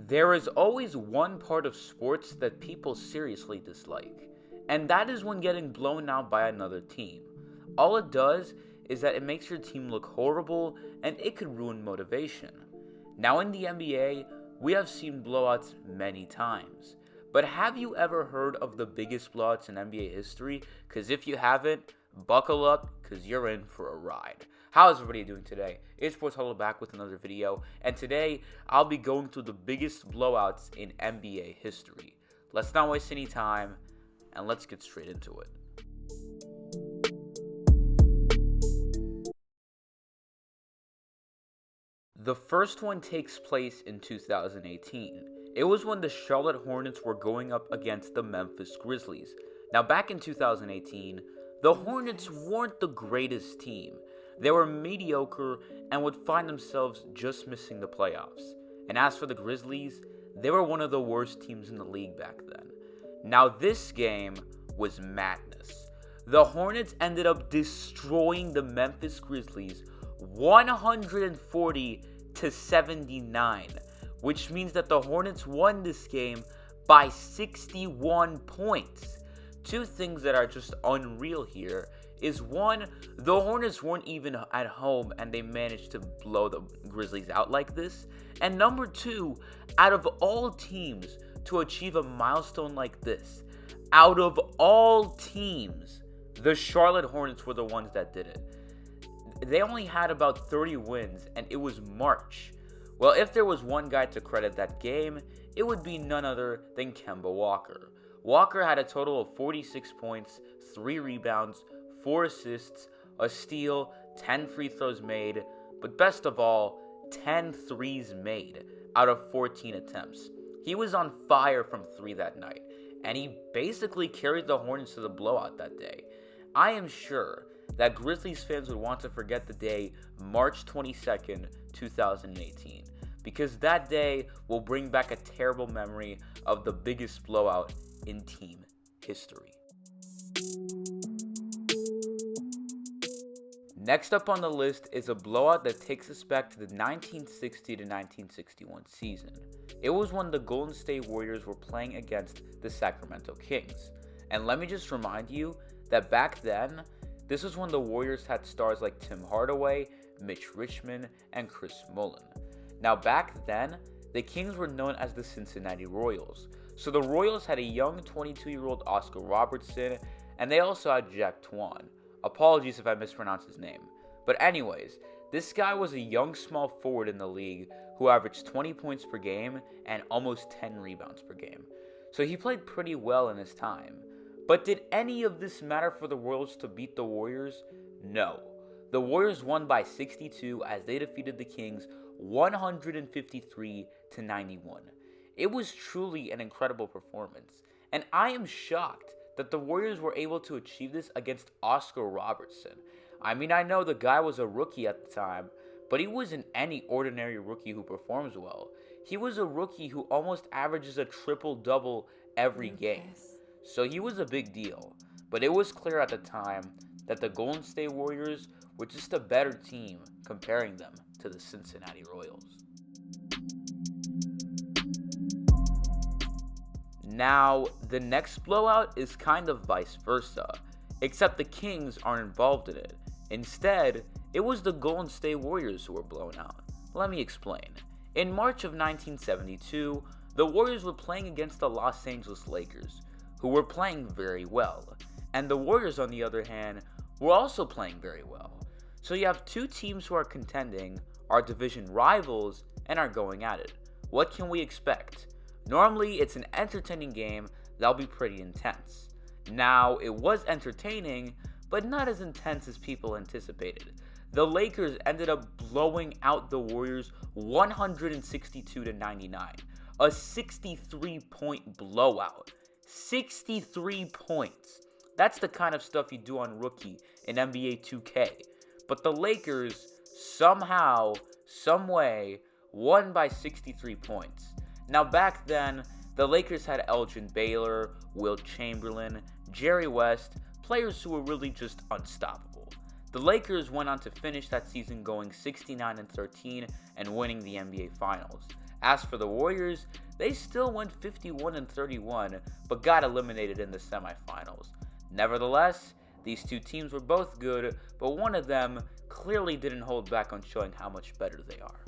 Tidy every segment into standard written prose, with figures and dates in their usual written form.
There is always one part of sports that people seriously dislike, and that is when getting blown out by another team. All it does is that it makes your team look horrible and it could ruin motivation. Now in the NBA, we have seen blowouts many times, but have you ever heard of the biggest blowouts in NBA history? Because if you haven't, buckle up because you're in for a ride. How is everybody doing today? It's Sports Huddle back with another video, and today I'll be going through the biggest blowouts in NBA history. Let's not waste any time, and let's get straight into it. The first one takes place in 2018. It was when the Charlotte Hornets were going up against the Memphis Grizzlies. Now back in 2018, the Hornets weren't the greatest team. They were mediocre and would find themselves just missing the playoffs. And as for the Grizzlies, they were one of the worst teams in the league back then. Now this game was madness. The Hornets ended up destroying the Memphis Grizzlies 140-79, which means that the Hornets won this game by 61 points. Two things that are just unreal here is one, the Hornets weren't even at home and they managed to blow the Grizzlies out like this. And number two, out of all teams to achieve a milestone like this, out of all teams, the Charlotte Hornets were the ones that did it. They only had about 30 wins and it was March. Well, if there was one guy to credit that game, it would be none other than Kemba Walker. Walker had a total of 46 points, 3 rebounds, 4 assists, a steal, 10 free throws made, but best of all, 10 threes made out of 14 attempts. He was on fire from 3 that night, and he basically carried the Hornets to the blowout that day. I am sure that Grizzlies fans would want to forget the day March 22nd, 2018, because that day will bring back a terrible memory of the biggest blowout in team history. Next up on the list is a blowout that takes us back to the 1960 to 1961 season. It was when the Golden State Warriors were playing against the Sacramento Kings. And let me just remind you that back then, this was when the Warriors had stars like Tim Hardaway, Mitch Richmond, and Chris Mullin. Now back then, the Kings were known as the Cincinnati Royals. So the Royals had a young 22-year-old Oscar Robertson, and they also had Jack Twan. Apologies if I mispronounce his name. But anyways, this guy was a young small forward in the league who averaged 20 points per game and almost 10 rebounds per game. So he played pretty well in his time. But did any of this matter for the Royals to beat the Warriors? No. The Warriors won by 62 as they defeated the Kings 153-91. It was truly an incredible performance, and I am shocked that the Warriors were able to achieve this against Oscar Robertson. I mean, I know the guy was a rookie at the time, but he wasn't any ordinary rookie who performs well. He was a rookie who almost averages a triple-double every game. So he was a big deal, but it was clear at the time that the Golden State Warriors were just a better team comparing them to the Cincinnati Royals. Now, the next blowout is kind of vice versa, except the Kings aren't involved in it. Instead, it was the Golden State Warriors who were blown out. Let me explain. In March of 1972, the Warriors were playing against the Los Angeles Lakers, who were playing very well, and the Warriors, on the other hand, were also playing very well. So you have two teams who are contending, are division rivals, and are going at it. What can we expect? Normally, it's an entertaining game that'll be pretty intense. Now, it was entertaining, but not as intense as people anticipated. The Lakers ended up blowing out the Warriors 162-99, a 63-point blowout. 63 points. That's the kind of stuff you do on Rookie in NBA 2K. But the Lakers somehow, someway, won by 63 points. Now back then, the Lakers had Elgin Baylor, Wilt Chamberlain, Jerry West, players who were really just unstoppable. The Lakers went on to finish that season going 69-13 and winning the NBA Finals. As for the Warriors, they still went 51-31, but got eliminated in the semifinals. Nevertheless, these two teams were both good, but one of them clearly didn't hold back on showing how much better they are.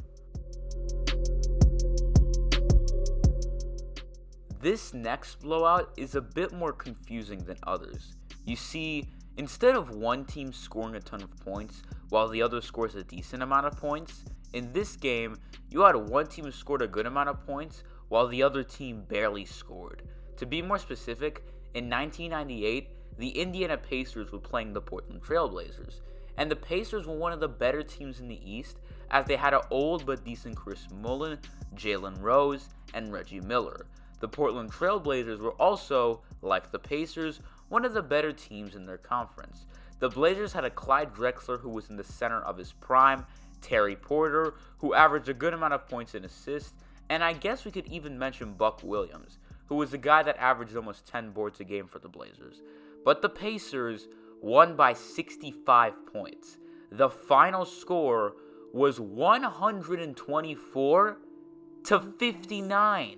This next blowout is a bit more confusing than others. You see, instead of one team scoring a ton of points while the other scores a decent amount of points, in this game, you had one team who scored a good amount of points while the other team barely scored. To be more specific, in 1998, the Indiana Pacers were playing the Portland Trailblazers, and the Pacers were one of the better teams in the East as they had an old but decent Chris Mullin, Jalen Rose, and Reggie Miller. The Portland Trailblazers were also, like the Pacers, one of the better teams in their conference. The Blazers had a Clyde Drexler who was in the center of his prime, Terry Porter, who averaged a good amount of points and assists, and I guess we could even mention Buck Williams, who was the guy that averaged almost 10 boards a game for the Blazers. But the Pacers won by 65 points. The final score was 124-59.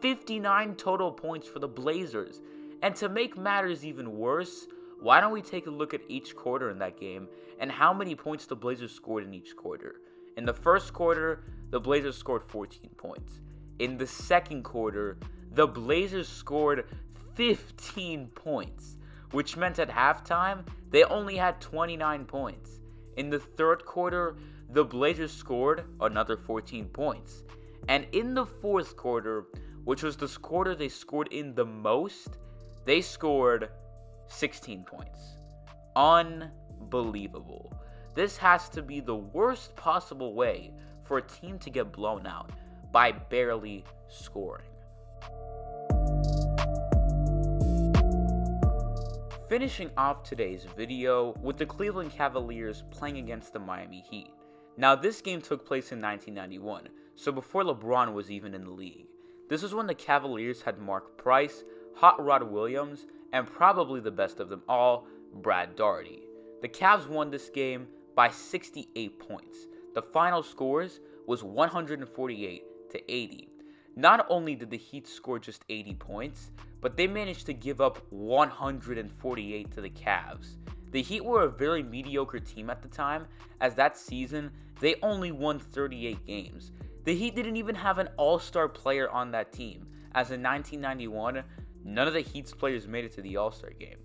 59 total points for the Blazers. And to make matters even worse, why don't we take a look at each quarter in that game and how many points the Blazers scored in each quarter. In the first quarter, the Blazers scored 14 points. In the second quarter, the Blazers scored 15 points, which meant at halftime, they only had 29 points. In the third quarter, the Blazers scored another 14 points. And in the fourth quarter, which was the quarter they scored in the most, they scored 16 points. Unbelievable. This has to be the worst possible way for a team to get blown out by barely scoring. Finishing off today's video with the Cleveland Cavaliers playing against the Miami Heat. Now this game took place in 1991, so before LeBron was even in the league. This was when the Cavaliers had Mark Price, Hot Rod Williams, and probably the best of them all, Brad Daugherty. The Cavs won this game by 68 points. The final scores was 148-80. Not only did the Heat score just 80 points, but they managed to give up 148 to the Cavs. The Heat were a very mediocre team at the time, as that season, they only won 38 games. The Heat didn't even have an all-star player on that team, as in 1991, none of the Heat's players made it to the all-star game.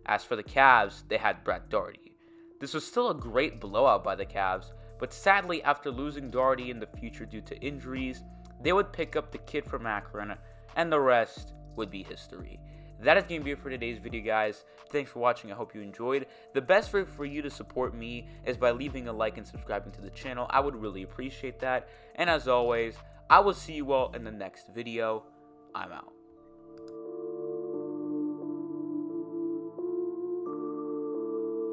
As for the Cavs, they had Brad Daugherty. This was still a great blowout by the Cavs, but sadly, after losing Daugherty in the future due to injuries, they would pick up the kid from Akron, and the rest would be history. That is going to be it for today's video, guys. Thanks for watching. I hope you enjoyed. The best way for you to support me is by leaving a like and subscribing to the channel. I would really appreciate that. And as always, I will see you all in the next video. I'm out.